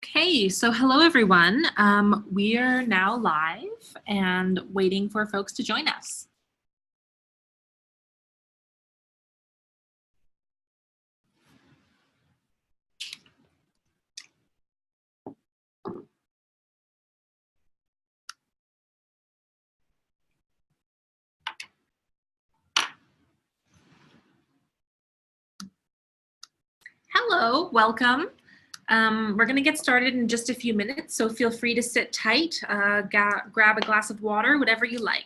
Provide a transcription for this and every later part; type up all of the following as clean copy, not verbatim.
Okay, so hello everyone. We are now live and waiting for folks to join us. Hello, welcome. We're going to get started in just a few minutes, so feel free to sit tight, grab a glass of water, whatever you like.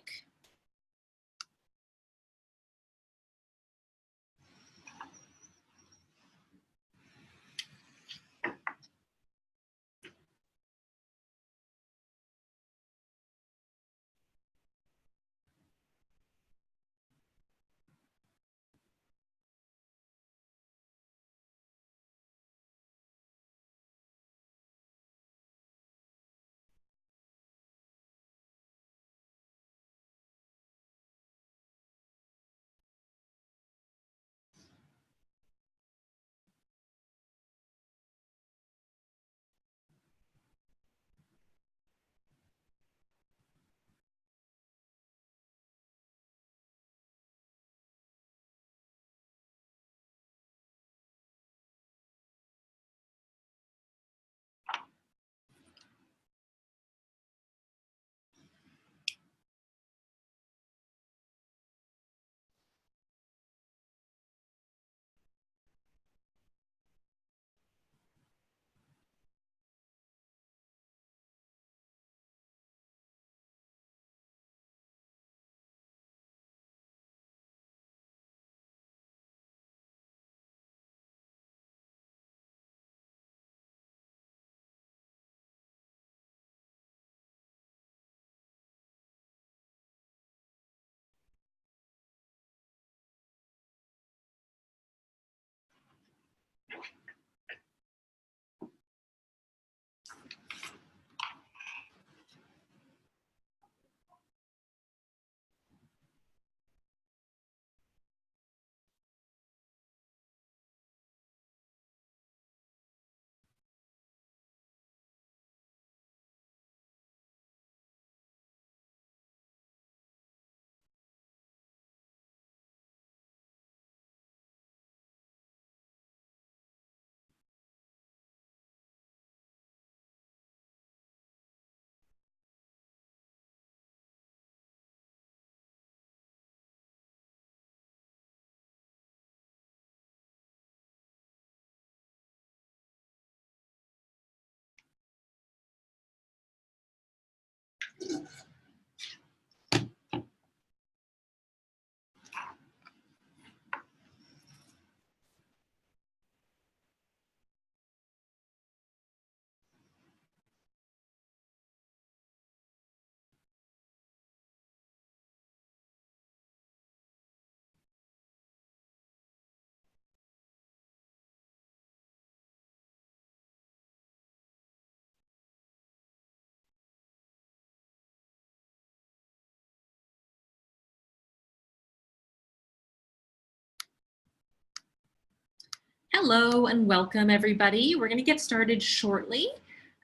Hello and welcome everybody. We're going to get started shortly.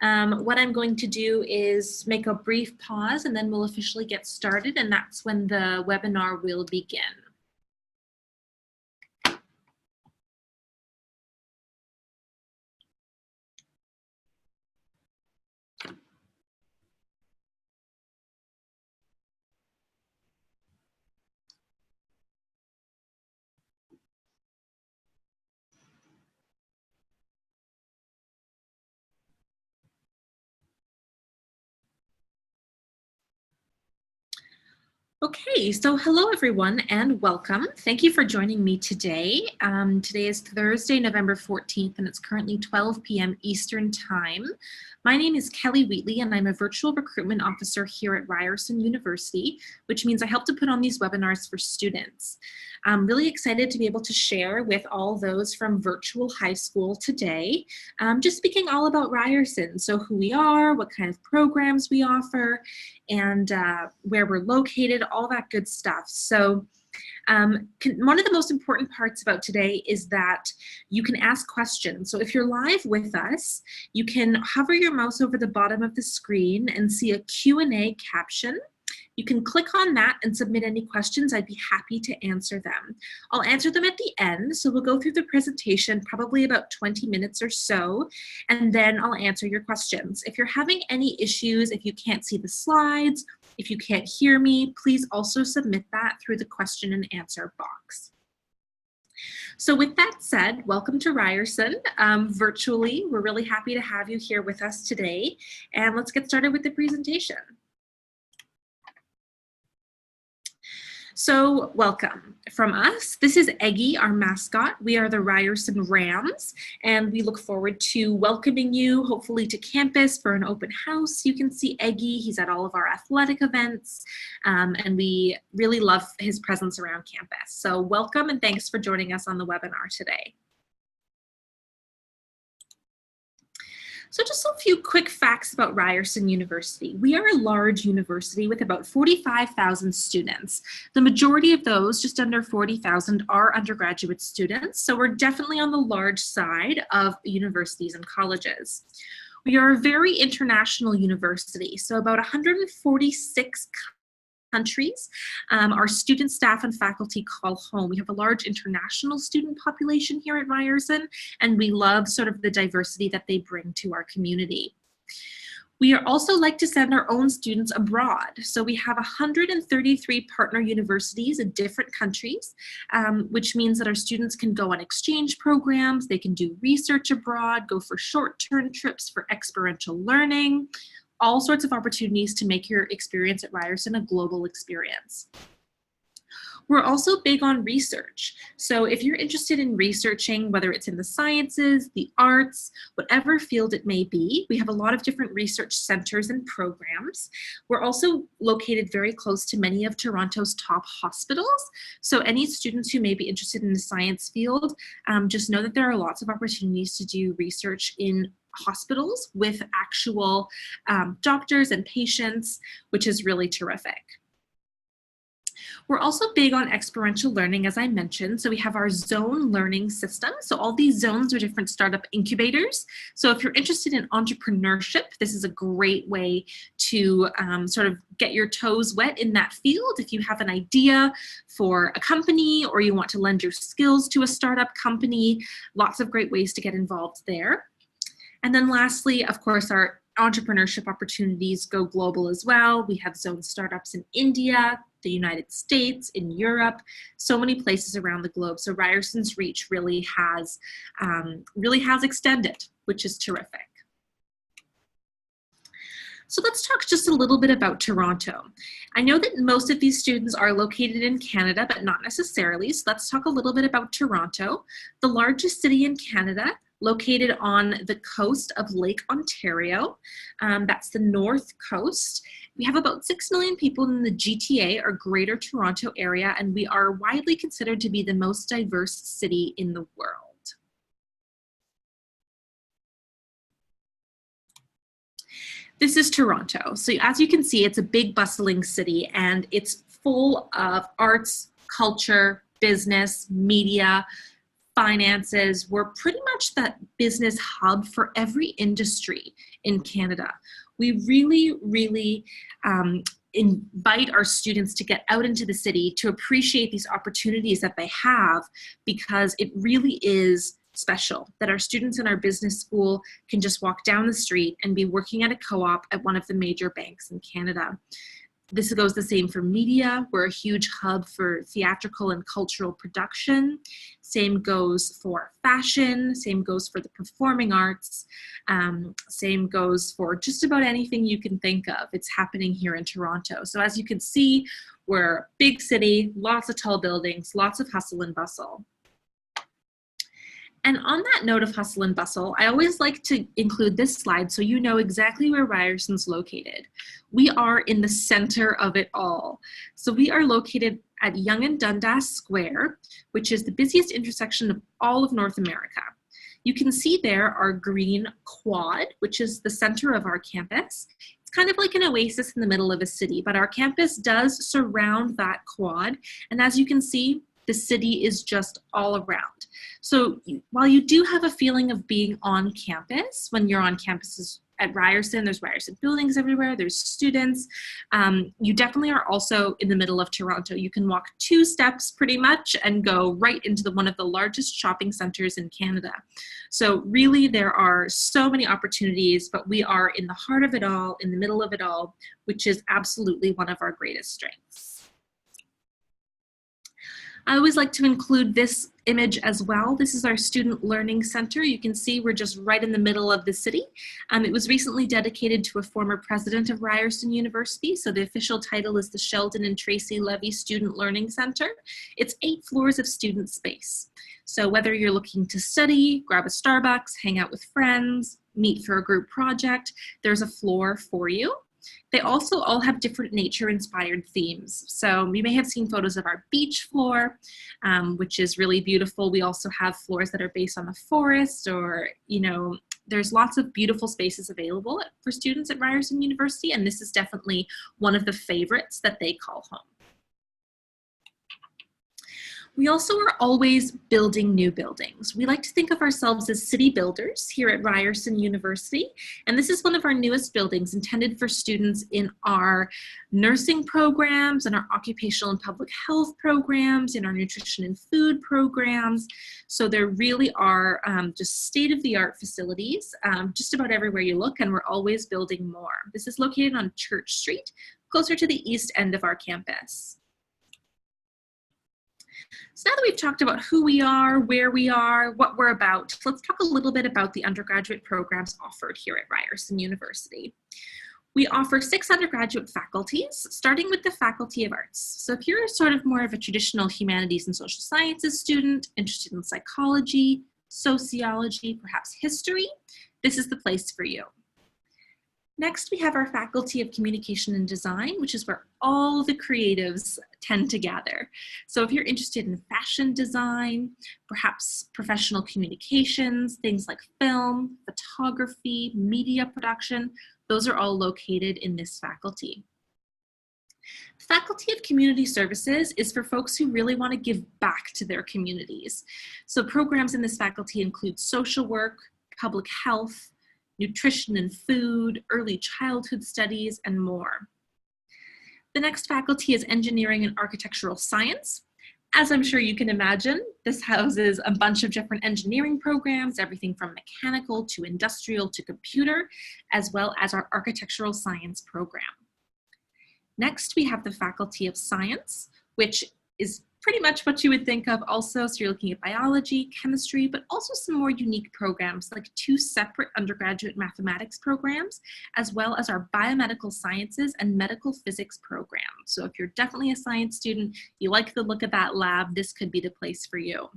What I'm going to do is make a brief pause and then we'll officially get started, and that's when the webinar will begin. Okay, so hello everyone and welcome. Thank you for joining me today. Today is Thursday, November 14th, and it's currently 12 p.m. Eastern Time. My name is Kelly Wheatley, and I'm a virtual recruitment officer here at Ryerson University, which means I help to put on these webinars for students. I'm really excited to be able to share with all those from virtual high school today, just speaking all about Ryerson, so who we are, what kind of programs we offer, and where we're located, all that good stuff. So One of the most important parts about today is that you can ask questions. So if you're live with us, you can hover your mouse over the bottom of the screen and see a Q&A caption. You can click on that and submit any questions. I'd be happy to answer them. I'll answer them at the end, so we'll go through the presentation, probably about 20 minutes or so, and then I'll answer your questions. If you're having any issues, if you can't see the slides, if you can't hear me, please also submit that through the question and answer box. So with that said, welcome to Ryerson virtually. We're really happy to have you here with us today, and let's get started with the presentation. So welcome from us. This is Eggie, our mascot. We are the Ryerson Rams, and we look forward to welcoming you, hopefully to campus for an open house. You can see Eggie. He's at all of our athletic events, and we really love his presence around campus. So welcome, and thanks for joining us on the webinar today. So just a few quick facts about Ryerson University. We are a large university with about 45,000 students. The majority of those, just under 40,000, are undergraduate students. So we're definitely on the large side of universities and colleges. We are a very international university. So about 146 countries our student, staff, and faculty call home. We have a large international student population here at Ryerson, and we love sort of the diversity that they bring to our community. We are also like to send our own students abroad. So we have 133 partner universities in different countries, which means that our students can go on exchange programs, they can do research abroad, go for short-term trips for experiential learning, all sorts of opportunities to make your experience at Ryerson a global experience. We're also big on research. So if you're interested in researching, whether it's in the sciences, the arts, whatever field it may be, we have a lot of different research centers and programs. We're also located very close to many of Toronto's top hospitals. So any students who may be interested in the science field, just know that there are lots of opportunities to do research in hospitals with actual doctors and patients, which is really terrific. We're also big on experiential learning, as I mentioned. So we have our zone learning system. So all these zones are different startup incubators. So if you're interested in entrepreneurship, this is a great way to sort of get your toes wet in that field. If you have an idea for a company or you want to lend your skills to a startup company, lots of great ways to get involved there. And then lastly, of course, our entrepreneurship opportunities go global as well. We have zone startups in India, the United States, in Europe, so many places around the globe. So Ryerson's reach really has extended, which is terrific. So let's talk just a little bit about Toronto. I know that most of these students are located in Canada, but not necessarily. So let's talk a little bit about Toronto, the largest city in Canada, located on the coast of Lake Ontario. That's the north coast. We have about 6 million people in the GTA, or Greater Toronto area, and we are widely considered to be the most diverse city in the world. This is Toronto. So as you can see, it's a big bustling city, and it's full of arts, culture, business, media, finances. We're pretty much that business hub for every industry in Canada. We really invite our students to get out into the city to appreciate these opportunities that they have, because it really is special that our students in our business school can just walk down the street and be working at a co-op at one of the major banks in Canada. This goes the same for media. We're a huge hub for theatrical and cultural production. Same goes for fashion. Same goes for the performing arts. Same goes for just about anything you can think of. It's happening here in Toronto. So as you can see, we're a big city, lots of tall buildings, lots of hustle and bustle. And on that note of hustle and bustle, I always like to include this slide so you know exactly where Ryerson's located. We are in the center of it all. So we are located at Yonge and Dundas Square, which is the busiest intersection of all of North America. You can see there our green quad, which is the center of our campus. It's kind of like an oasis in the middle of a city, but our campus does surround that quad. And as you can see, the city is just all around. So while you do have a feeling of being on campus, when you're on campuses at Ryerson, there's Ryerson buildings everywhere, there's students, you definitely are also in the middle of Toronto. You can walk 2 steps pretty much and go right into one of the largest shopping centers in Canada. So really there are so many opportunities, but we are in the heart of it all, in the middle of it all, which is absolutely one of our greatest strengths. I always like to include this image as well. This is our Student Learning Center. You can see we're just right in the middle of the city. It was recently dedicated to a former president of Ryerson University, so the official title is the Sheldon and Tracy Levy Student Learning Center. It's 8 floors of student space. So whether you're looking to study, grab a Starbucks, hang out with friends, meet for a group project, there's a floor for you. They also all have different nature-inspired themes. So you may have seen photos of our beach floor, which is really beautiful. We also have floors that are based on the forest, or, you know, there's lots of beautiful spaces available for students at Ryerson University, and this is definitely one of the favorites that they call home. We also are always building new buildings. We like to think of ourselves as city builders here at Ryerson University, and this is one of our newest buildings intended for students in our nursing programs, and our occupational and public health programs, in our nutrition and food programs. So there really are just state-of-the-art facilities just about everywhere you look, and we're always building more. This is located on Church Street, closer to the east end of our campus. So now that we've talked about who we are, where we are, what we're about, let's talk a little bit about the undergraduate programs offered here at Ryerson University. We offer 6 undergraduate faculties, starting with the Faculty of Arts. So if you're sort of more of a traditional humanities and social sciences student, interested in psychology, sociology, perhaps history, this is the place for you. Next, we have our Faculty of Communication and Design, which is where all the creatives tend to gather. So if you're interested in fashion design, perhaps professional communications, things like film, photography, media production, those are all located in this faculty. The Faculty of Community Services is for folks who really want to give back to their communities. So programs in this faculty include social work, public health, nutrition and food, early childhood studies, and more. The next faculty is Engineering and Architectural Science. As I'm sure you can imagine, this houses a bunch of different engineering programs, everything from mechanical to industrial to computer, as well as our Architectural Science program. Next, we have the Faculty of Science, which is pretty much what you would think of also. So you're looking at biology, chemistry, but also some more unique programs like 2 separate undergraduate mathematics programs, as well as our biomedical sciences and medical physics program. So if you're definitely a science student, you like the look of that lab, this could be the place for you.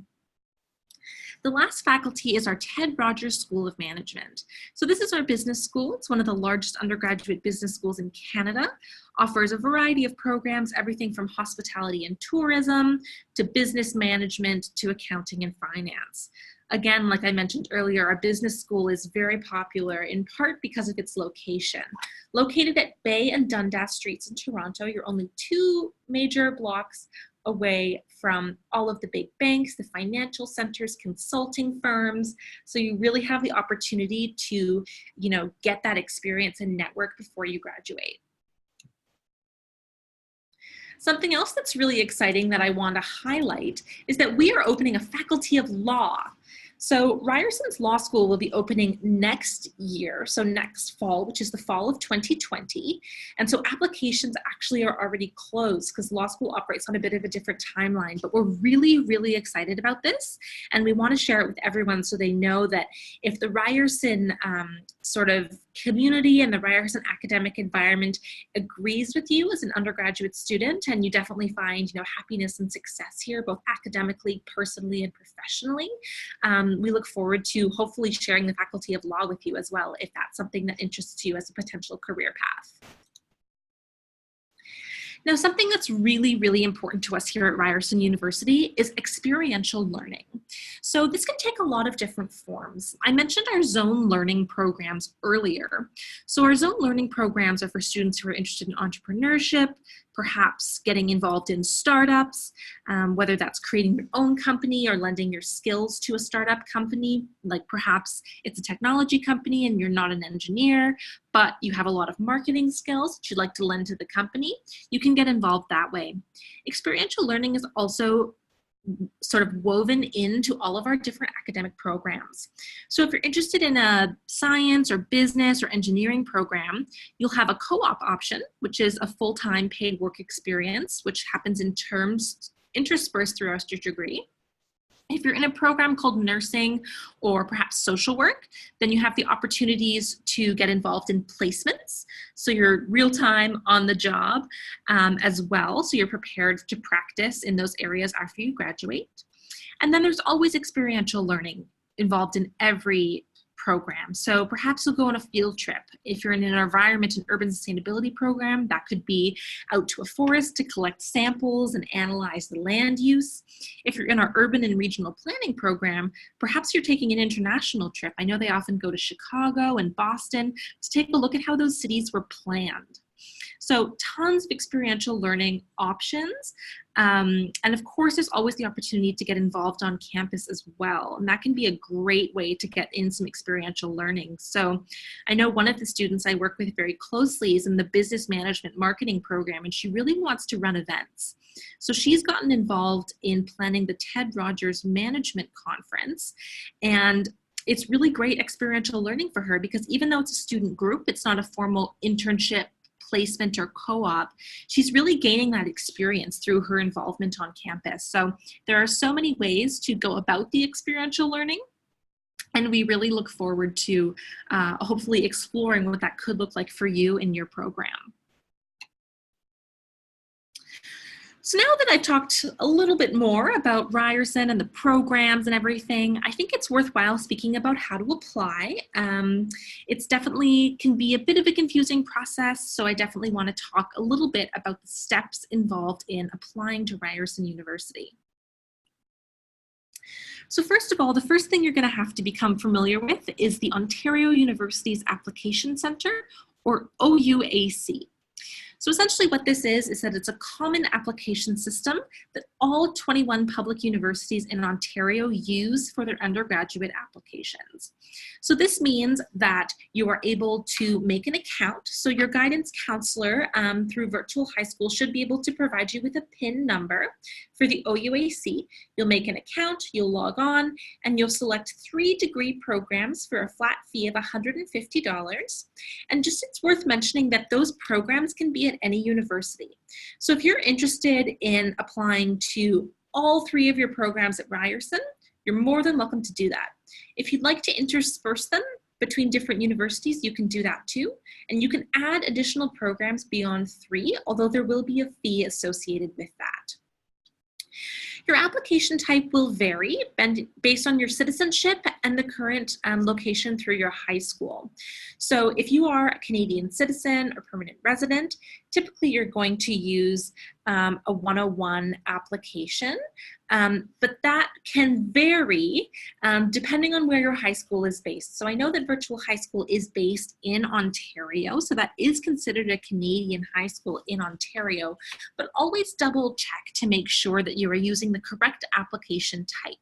The last faculty is our Ted Rogers School of Management. So this is our business school. It's one of the largest undergraduate business schools in Canada, offers a variety of programs, everything from hospitality and tourism to business management to accounting and finance. Again, like I mentioned earlier, our business school is very popular in part because of its location. Located at Bay and Dundas Streets in Toronto, you're only 2 major blocks away from all of the big banks, the financial centers, consulting firms. So you really have the opportunity to, you know, get that experience and network before you graduate. Something else that's really exciting that I want to highlight is that we are opening a Faculty of Law. So Ryerson's Law School will be opening next year, so next fall, which is the fall of 2020. And so applications actually are already closed because law school operates on a bit of a different timeline, but we're really, really excited about this. And we want to share it with everyone so they know that if the Ryerson sort of community and the Ryerson academic environment agrees with you as an undergraduate student, and you definitely find, you know, happiness and success here, both academically, personally, and professionally, we look forward to hopefully sharing the Faculty of Law with you as well, if that's something that interests you as a potential career path. Now, something that's really, really important to us here at Ryerson University is experiential learning. So this can take a lot of different forms. I mentioned our zone learning programs earlier. So our zone learning programs are for students who are interested in entrepreneurship, perhaps getting involved in startups, whether that's creating your own company or lending your skills to a startup company, like perhaps it's a technology company and you're not an engineer, but you have a lot of marketing skills that you'd like to lend to the company. You can get involved that way. Experiential learning is also sort of woven into all of our different academic programs. So if you're interested in a science or business or engineering program, you'll have a co-op option, which is a full-time paid work experience, which happens in terms interspersed throughout your degree. If you're in a program called nursing or perhaps social work, then you have the opportunities to get involved in placements. So you're real-time on the job as well. So you're prepared to practice in those areas after you graduate. And then there's always experiential learning involved in every program. So perhaps you'll go on a field trip. If you're in an environment and urban sustainability program, that could be out to a forest to collect samples and analyze the land use. If you're in our urban and regional planning program, perhaps you're taking an international trip. I know they often go to Chicago and Boston to take a look at how those cities were planned. So tons of experiential learning options. And of course, there's always the opportunity to get involved on campus as well. And that can be a great way to get in some experiential learning. So I know one of the students I work with very closely is in the business management marketing program, and she really wants to run events. So she's gotten involved in planning the Ted Rogers Management Conference. And it's really great experiential learning for her because even though it's a student group, it's not a formal internship, placement, or co-op, she's really gaining that experience through her involvement on campus. So there are so many ways to go about the experiential learning, and we really look forward to hopefully exploring what that could look like for you in your program. So now that I've talked a little bit more about Ryerson and the programs and everything, I think it's worthwhile speaking about how to apply. It's definitely can be a bit of a confusing process, so I definitely want to talk a little bit about the steps involved in applying to Ryerson University. So first of all, the first thing you're going to have to become familiar with is the Ontario University's Application Centre, or OUAC. So essentially what this is that it's a common application system that all 21 public universities in Ontario use for their undergraduate applications. So this means that you are able to make an account. So your guidance counselor through Virtual High School should be able to provide you with a PIN number for the OUAC. You'll make an account, you'll log on, and you'll select 3 degree programs for a flat fee of $150. And just it's worth mentioning that those programs can be at any university. So if you're interested in applying to all 3 of your programs at Ryerson, you're more than welcome to do that. If you'd like to intersperse them between different universities, you can do that too. And you can add additional programs beyond 3, although there will be a fee associated with that. Your application type will vary based on your citizenship and the current location through your high school. So if you are a Canadian citizen or permanent resident, typically you're going to use a 101 application, but that can vary depending on where your high school is based. So I know that Virtual High School is based in Ontario, so that is considered a Canadian high school in Ontario, but always double check to make sure that you are using the correct application type.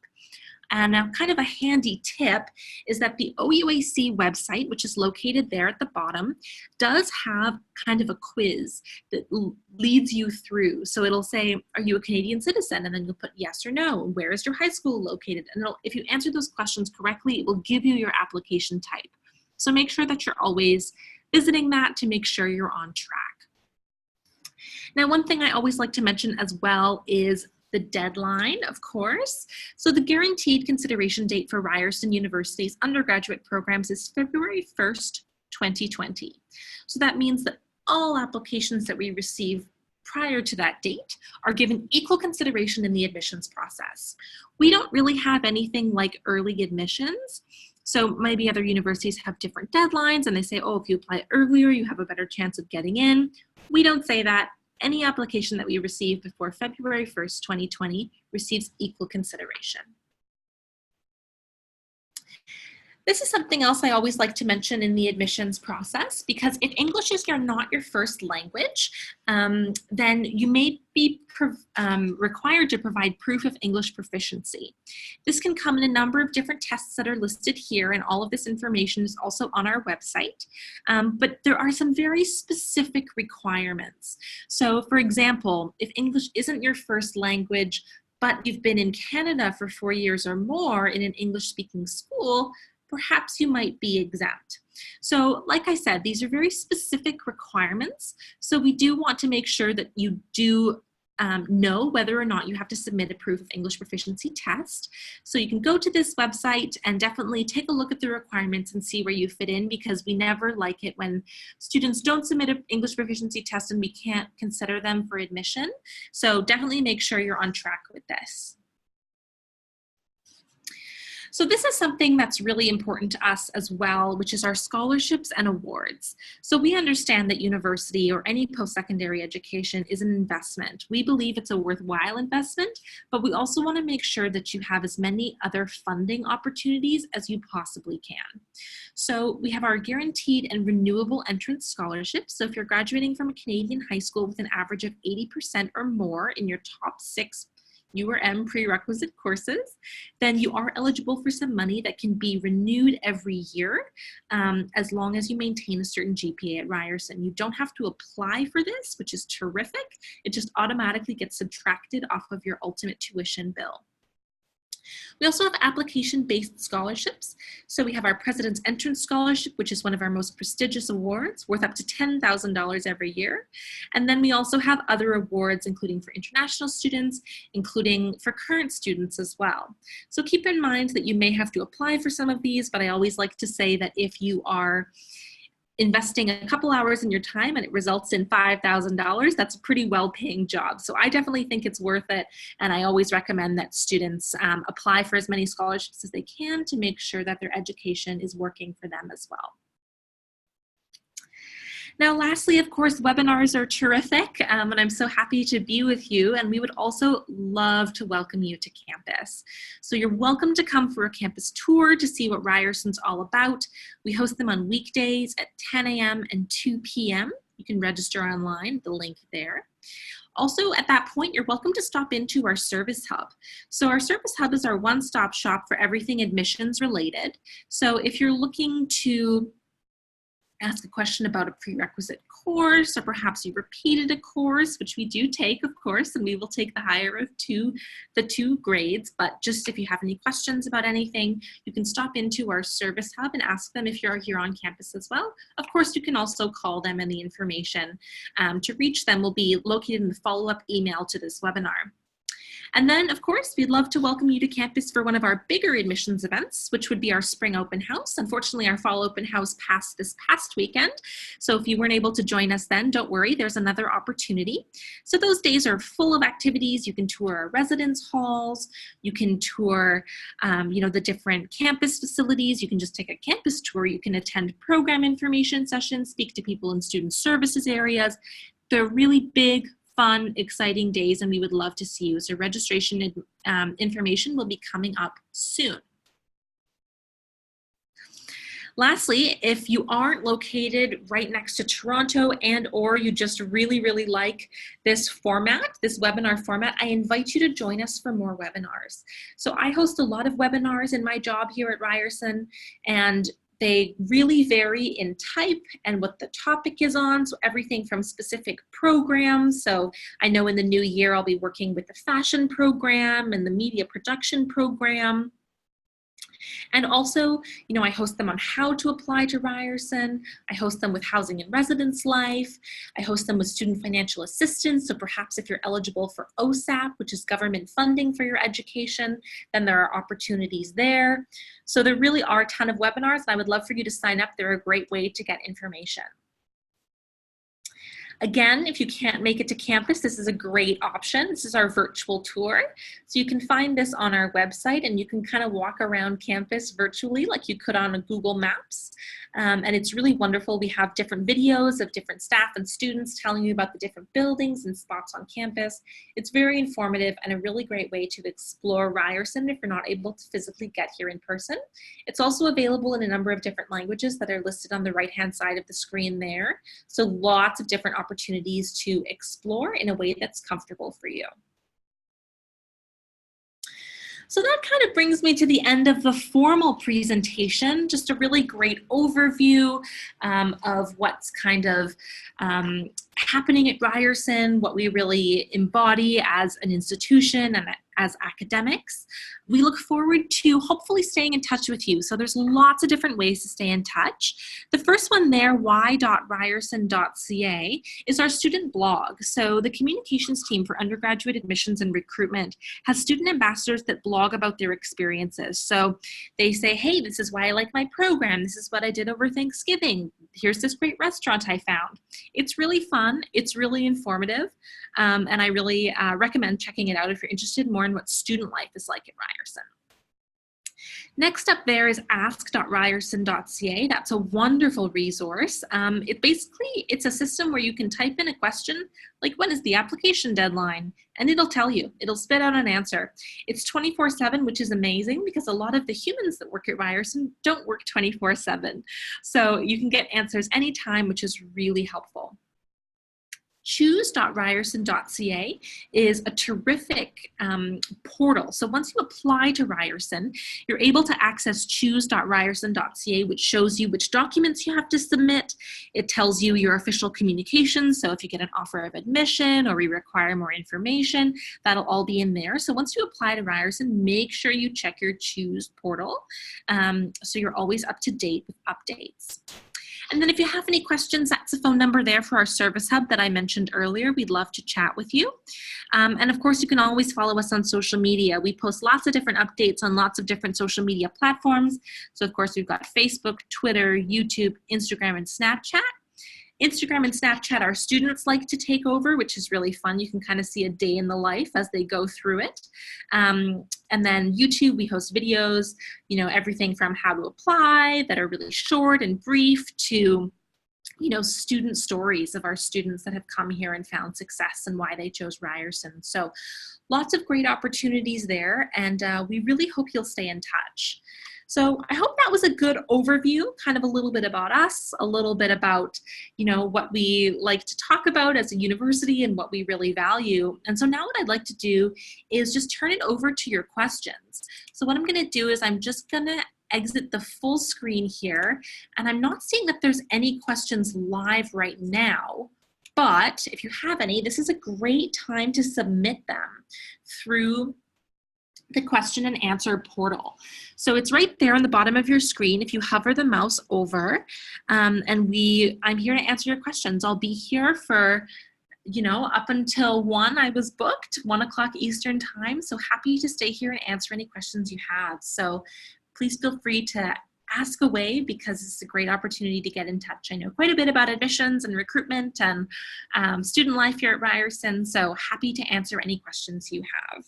And now kind of a handy tip is that the OUAC website, which is located there at the bottom, does have kind of a quiz that leads you through. So it'll say, are you a Canadian citizen? And then you'll put yes or no. Where is your high school located? And if you answer those questions correctly, it will give you your application type. So make sure that you're always visiting that to make sure you're on track. Now, one thing I always like to mention as well is the deadline, of course. So the guaranteed consideration date for Ryerson University's undergraduate programs is February 1st, 2020. So that means that all applications that we receive prior to that date are given equal consideration in the admissions process. We don't really have anything like early admissions. So maybe other universities have different deadlines and they say, oh, if you apply earlier, you have a better chance of getting in. We don't say that. any application that we receive before February 1st, 2020 receives equal consideration. This is something else I always like to mention in the admissions process, because if English is not your first language, then you may be required to provide proof of English proficiency. This can come in a number of different tests that are listed here, and all of this information is also on our website. But there are some very specific requirements. So for example, if English isn't your first language, but you've been in Canada for 4 years or more in an English-speaking school, perhaps you might be exempt. So like I said, these are very specific requirements. So we do want to make sure that you do know whether or not you have to submit a proof of English proficiency test. So you can go to this website and definitely take a look at the requirements and see where you fit in, because we never like it when students don't submit an English proficiency test and we can't consider them for admission. So definitely make sure you're on track with this. So this is something that's really important to us as well, which is our scholarships and awards. So we understand that university or any post-secondary education is an investment. We believe it's a worthwhile investment, but we also want to make sure that you have as many other funding opportunities as you possibly can. So we have our guaranteed and renewable entrance scholarships. So if you're graduating from a Canadian high school with an average of 80% or more in your top 6 U or M prerequisite courses, then you are eligible for some money that can be renewed every year as long as you maintain a certain GPA at Ryerson. You don't have to apply for this, which is terrific. It just automatically gets subtracted off of your ultimate tuition bill. We also have application-based scholarships. So we have our President's Entrance Scholarship, which is one of our most prestigious awards, worth up to $10,000 every year. And then we also have other awards, including for international students, including for current students as well. So keep in mind that you may have to apply for some of these, but I always like to say that if you are investing a couple hours in your time and it results in $5,000, that's a pretty well-paying job. So I definitely think it's worth it, and I always recommend that students apply for as many scholarships as they can to make sure that their education is working for them as well. Now, lastly, of course, webinars are terrific, and I'm so happy to be with you, and we would also love to welcome you to campus. So you're welcome to come for a campus tour to see what Ryerson's all about. We host them on weekdays at 10 a.m. and 2 p.m. You can register online, the link there. Also, at that point, you're welcome to stop into our service hub. So our service hub is our one-stop shop for everything admissions related. So if you're looking to ask a question about a prerequisite course, or perhaps you repeated a course, which we do take, of course, and we will take the higher of the two grades. But just if you have any questions about anything, you can stop into our service hub and ask them if you're here on campus as well. Of course, you can also call them, and the information to reach them will be located in the follow-up email to this webinar. And then, of course, we'd love to welcome you to campus for one of our bigger admissions events, which would be our spring open house. Unfortunately, our fall open house passed this past weekend. So if you weren't able to join us then, don't worry, there's another opportunity. So those days are full of activities. You can tour our residence halls. You can tour, the different campus facilities. You can just take a campus tour. You can attend program information sessions, speak to people in student services areas. They're really big, fun, exciting days, and we would love to see you. So registration information will be coming up soon. Lastly, if you aren't located right next to Toronto or you just really, really like this format, this webinar format, I invite you to join us for more webinars. So I host a lot of webinars in my job here at Ryerson, and they really vary in type and what the topic is on, so everything from specific programs. So I know in the new year I'll be working with the fashion program and the media production program. And also, I host them on how to apply to Ryerson. I host them with housing and residence life. I host them with student financial assistance. So perhaps if you're eligible for OSAP, which is government funding for your education, then there are opportunities there. So there really are a ton of webinars. I would love for you to sign up. They're a great way to get information. Again, if you can't make it to campus, this is a great option. This is our virtual tour. So you can find this on our website, and you can kind of walk around campus virtually like you could on a Google Maps. And it's really wonderful. We have different videos of different staff and students telling you about the different buildings and spots on campus. It's very informative and a really great way to explore Ryerson if you're not able to physically get here in person. It's also available in a number of different languages that are listed on the right-hand side of the screen there. So lots of different opportunities to explore in a way that's comfortable for you. So that kind of brings me to the end of the formal presentation, just a really great overview of what's kind of happening at Ryerson, what we really embody as an institution and as academics. We look forward to hopefully staying in touch with you. So there's lots of different ways to stay in touch. The first one there, y.ryerson.ca, is our student blog. So the communications team for undergraduate admissions and recruitment has student ambassadors that blog about their experiences. So they say, hey, this is why I like my program. This is what I did over Thanksgiving. Here's this great restaurant I found. It's really fun. It's really informative. And I really recommend checking it out if you're interested more in what student life is like at Ryerson. Next up there is ask.ryerson.ca. That's a wonderful resource. It's a system where you can type in a question like, when is the application deadline? And it'll tell you, it'll spit out an answer. It's 24/7, which is amazing because a lot of the humans that work at Ryerson don't work 24/7. So you can get answers anytime, which is really helpful. Choose.ryerson.ca is a terrific portal. So once you apply to Ryerson, you're able to access choose.ryerson.ca, which shows you which documents you have to submit. It tells you your official communications. So if you get an offer of admission or we require more information, that'll all be in there. So once you apply to Ryerson, make sure you check your Choose portal so you're always up to date with updates. And then if you have any questions, that's the phone number there for our service hub that I mentioned earlier. We'd love to chat with you. And of course, you can always follow us on social media. We post lots of different updates on lots of different social media platforms. So of course, we've got Facebook, Twitter, YouTube, Instagram, and Snapchat. Instagram and Snapchat our students like to take over, which is really fun. You can kind of see a day in the life as they go through it. And then YouTube, we host videos, everything from how to apply that are really short and brief to, student stories of our students that have come here and found success and why they chose Ryerson. So lots of great opportunities there, and we really hope you'll stay in touch. So I hope that was a good overview, kind of a little bit about us, a little bit about, what we like to talk about as a university and what we really value. And so now what I'd like to do is just turn it over to your questions. So what I'm going to do is I'm just going to exit the full screen here, and I'm not seeing that there's any questions live right now. But if you have any, this is a great time to submit them through the question and answer portal. So it's right there on the bottom of your screen if you hover the mouse over, and I'm here to answer your questions. I'll be here for, up until 1, I was booked, 1 o'clock Eastern time, so happy to stay here and answer any questions you have. So please feel free to ask away because it's a great opportunity to get in touch. I know quite a bit about admissions and recruitment and student life here at Ryerson, so happy to answer any questions you have.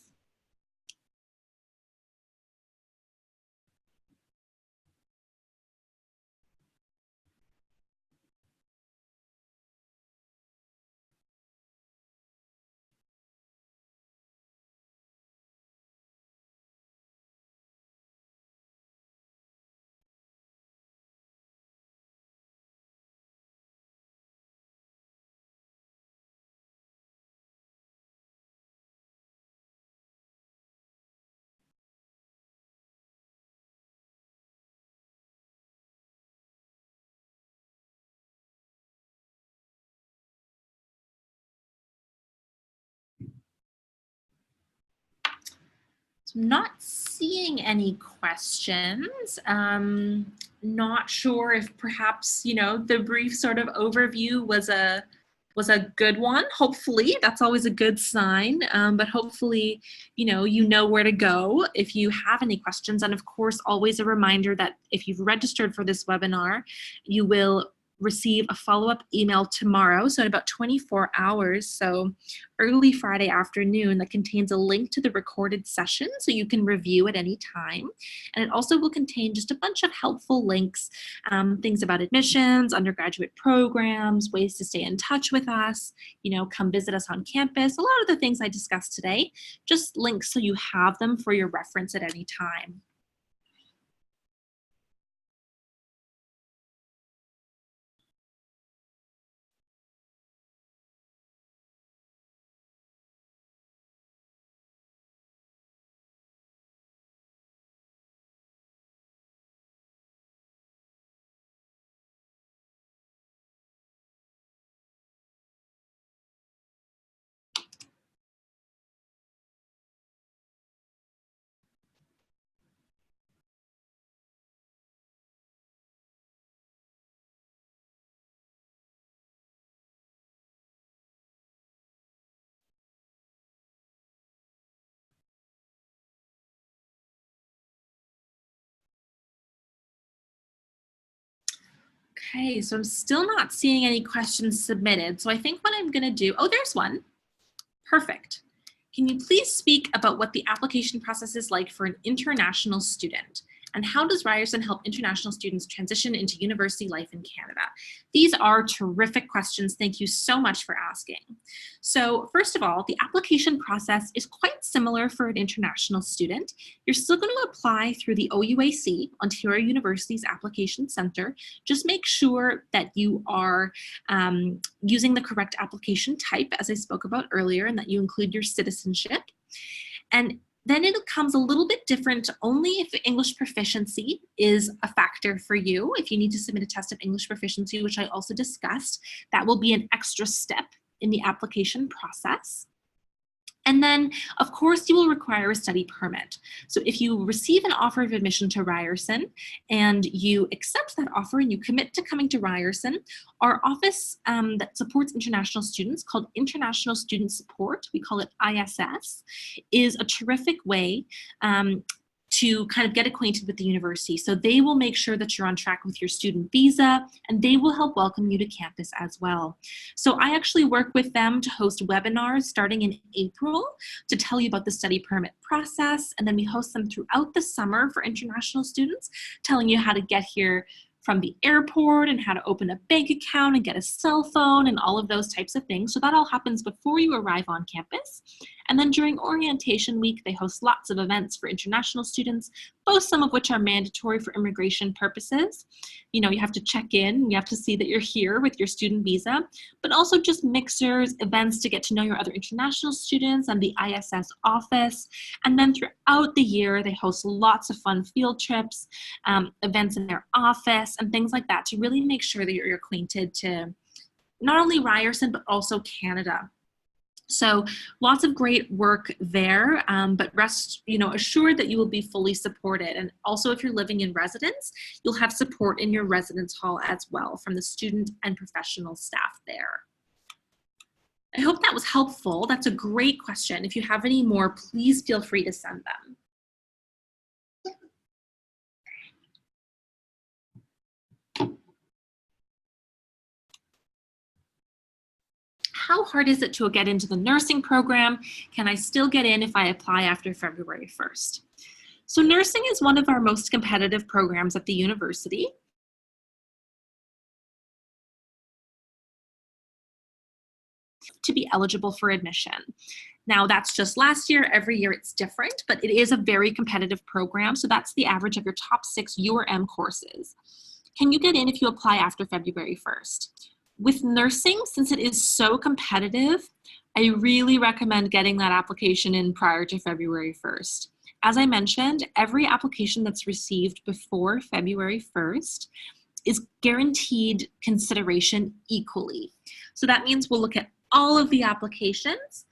I'm not seeing any questions. Not sure if perhaps, the brief sort of overview was a good one. Hopefully, that's always a good sign. But hopefully, you know where to go if you have any questions. And of course, always a reminder that if you've registered for this webinar, you will receive a follow-up email tomorrow, so in about 24 hours, so early Friday afternoon, that contains a link to the recorded session so you can review at any time. And it also will contain just a bunch of helpful links, things about admissions, undergraduate programs, ways to stay in touch with us, come visit us on campus, a lot of the things I discussed today, just links so you have them for your reference at any time. Okay, so I'm still not seeing any questions submitted. So I think what I'm going to do, oh, there's one. Perfect. Can you please speak about what the application process is like for an international student? And how does Ryerson help international students transition into university life in Canada? These are terrific questions. Thank you so much for asking. So first of all, the application process is quite similar for an international student. You're still going to apply through the OUAC, Ontario University's Application Center. Just make sure that you are using the correct application type, as I spoke about earlier, and that you include your citizenship. And then it becomes a little bit different only if English proficiency is a factor for you. If you need to submit a test of English proficiency, which I also discussed, that will be an extra step in the application process. And then, of course, you will require a study permit. So if you receive an offer of admission to Ryerson and you accept that offer and you commit to coming to Ryerson, our office that supports international students, called International Student Support, we call it ISS, is a terrific way to kind of get acquainted with the university. So they will make sure that you're on track with your student visa, and they will help welcome you to campus as well. So I actually work with them to host webinars starting in April to tell you about the study permit process, and then we host them throughout the summer for international students, telling you how to get here from the airport and how to open a bank account and get a cell phone and all of those types of things. So that all happens before you arrive on campus. And then during orientation week, they host lots of events for international students, both some of which are mandatory for immigration purposes. You have to check in, you have to see that you're here with your student visa, but also just mixers, events to get to know your other international students and the ISS office. And then throughout the year, they host lots of fun field trips, events in their office, and things like that to really make sure that you're acquainted to not only Ryerson, but also Canada. So lots of great work there, but rest assured that you will be fully supported. And also if you're living in residence, you'll have support in your residence hall as well from the student and professional staff there. I hope that was helpful. That's a great question. If you have any more, please feel free to send them. How hard is it to get into the nursing program? Can I still get in if I apply after February 1st? So nursing is one of our most competitive programs at the university. To be eligible for admission. Now that's just last year, every year it's different, but it is a very competitive program. So that's the average of your top 6 UM courses. Can you get in if you apply after February 1st? With nursing, since it is so competitive, I really recommend getting that application in prior to February 1st. As I mentioned, every application that's received before February 1st is guaranteed consideration equally. So that means we'll look at all of the applications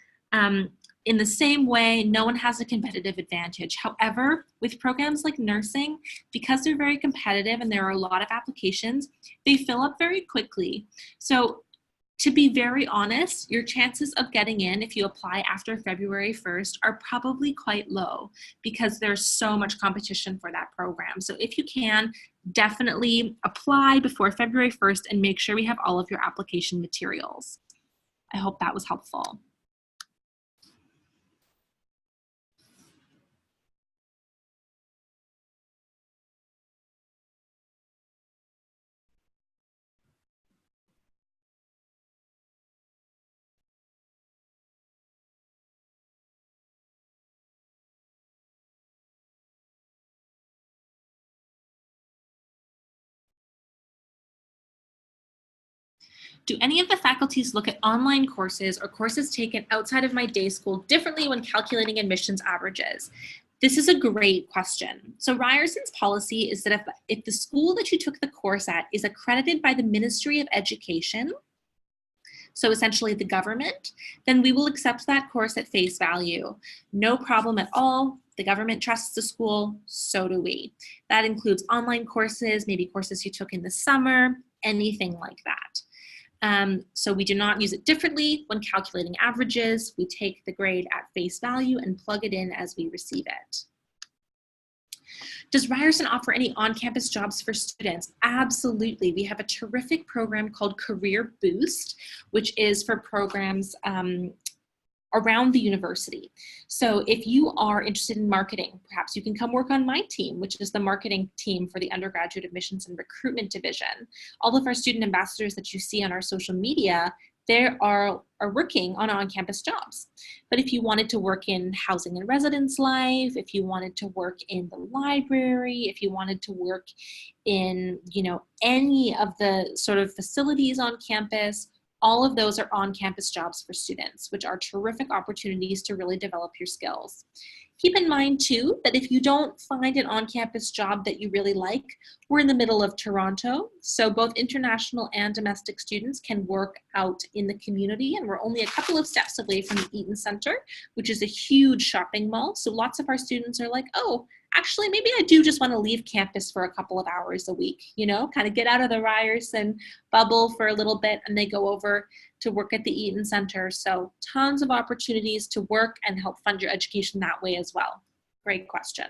in the same way. No one has a competitive advantage. However, with programs like nursing, because they're very competitive and there are a lot of applications, they fill up very quickly. So To be very honest, your chances of getting in if you apply after February 1st are probably quite low because there's so much competition for that program. So if you can, definitely apply before February 1st and make sure we have all of your application materials. I hope that was helpful. Do any of the faculties look at online courses or courses taken outside of my day school differently when calculating admissions averages? This is a great question. So Ryerson's policy is that if the school that you took the course at is accredited by the Ministry of Education, so essentially the government, then we will accept that course at face value. No problem at all. The government trusts the school, so do we. That includes online courses, maybe courses you took in the summer, anything like that. So we do not use it differently when calculating averages. We take the grade at face value and plug it in as we receive it. Does Ryerson offer any on-campus jobs for students? Absolutely. We have a terrific program called Career Boost, which is for programs around the university. So if you are interested in marketing, perhaps you can come work on my team, which is the marketing team for the Undergraduate Admissions and Recruitment Division. All of our student ambassadors that you see on our social media, they are working on-campus jobs. But if you wanted to work in housing and residence life, if you wanted to work in the library, if you wanted to work in, any of the sort of facilities on campus, all of those are on-campus jobs for students, which are terrific opportunities to really develop your skills. Keep in mind too, that if you don't find an on-campus job that you really like, we're in the middle of Toronto, so both international and domestic students can work out in the community, and we're only a couple of steps away from the Eaton Centre, which is a huge shopping mall. So lots of our students are like, oh, actually, maybe I do just want to leave campus for a couple of hours a week, kind of get out of the Ryerson bubble for a little bit, and they go over to work at the Eaton Centre. So tons of opportunities to work and help fund your education that way as well. Great question.